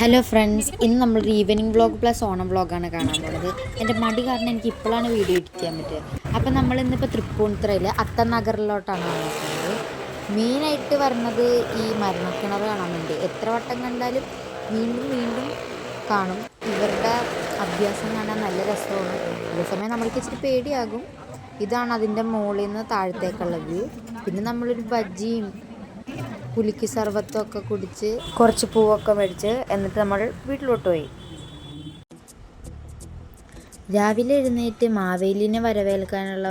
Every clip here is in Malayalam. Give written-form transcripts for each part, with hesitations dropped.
ഹലോ ഫ്രണ്ട്സ്, ഇന്ന് നമ്മളൊരു ഈവനിങ് വ്ളോഗ് പ്ലസ് ഓണം വ്ളോഗാണ് കാണാൻ പോകുന്നത്. എൻ്റെ മടി കാരണം എനിക്ക് ഇപ്പോഴാണ് വീഡിയോ എഡിറ്റ് ചെയ്യാൻ പറ്റുക. അപ്പം നമ്മളിന്നിപ്പോൾ തൃപ്പൂണിത്തുറയിൽ അത്തനഗറിലോട്ടാണ് വന്നിട്ടുള്ളത്. മെയിനായിട്ട് വരുന്നത് ഈ മരണക്കിണർ കാണാൻ വേണ്ടി. എത്ര വട്ടം കണ്ടാലും വീണ്ടും വീണ്ടും കാണും. ഇവരുടെ അഭ്യാസം കാണാൻ നല്ല രസമാണ്. അതേസമയം നമ്മൾക്ക് ഇച്ചിരി പേടിയാകും. ഇതാണ് അതിൻ്റെ മുകളിൽ നിന്ന് താഴത്തേക്കുള്ള വ്യൂ. പിന്നെ നമ്മളൊരു ബജ്ജിയും പുലിക്ക് സർവത്തൊക്കെ കുടിച്ച് കുറച്ച് പൂവൊക്കെ മേടിച്ച് എന്നിട്ട് നമ്മൾ വീട്ടിലോട്ട് പോയി. രാവിലെ എഴുന്നേറ്റ് മാവേലിനെ വരവേൽക്കാനുള്ള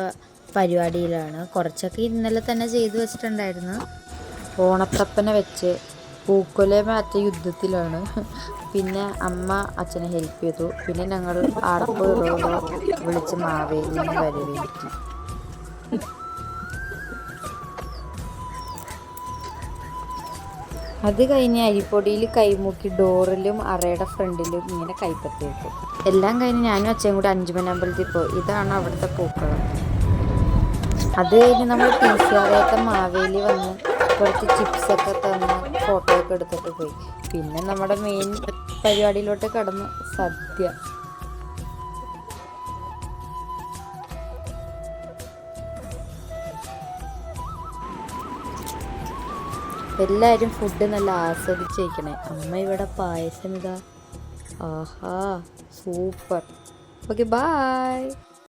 പരിപാടിയിലാണ്. കുറച്ചൊക്കെ ഇന്നലെ തന്നെ ചെയ്തു വെച്ചിട്ടുണ്ടായിരുന്നു. ഓണത്തപ്പനെ വെച്ച് പൂക്കൊല മാറ്റ യുദ്ധത്തിലാണ്. പിന്നെ അമ്മ അച്ഛനെ ഹെൽപ്പ് ചെയ്തു. പിന്നെ ഞങ്ങൾ ആർപ്പ് വിളിച്ച് മാവേലിനെ വരവേൽക്കി. അത് കഴിഞ്ഞ് അരിപ്പൊടിയിൽ കൈമുക്കി ഡോറിലും അറയുടെ ഫ്രണ്ടിലും ഇങ്ങനെ കൈപ്പത്തി വെക്കും. എല്ലാം കഴിഞ്ഞ് ഞാനും അച്ഛനും കൂടി 5 മണി അമ്പലത്തിൽ പോയി. ഇതാണ് അവിടുത്തെ പൂക്കളം. അത് കഴിഞ്ഞ് നമ്മൾ ടീച്ചറേത്ത മാവേലി വന്ന് കുറച്ച് ചിപ്സൊക്കെ തന്ന് ഫോട്ടോ ഒക്കെ എടുത്തിട്ട് പോയി. പിന്നെ നമ്മുടെ മെയിൻ പരിപാടിയിലോട്ട് കടന്ന് സദ്യ. എല്ലാവരും ഫുഡ് നല്ല ആസ്വദിച്ചേക്കണേ. അമ്മ ഇവിടെ പായസം ഇതാ. ആഹാ, സൂപ്പർ. Okay, by.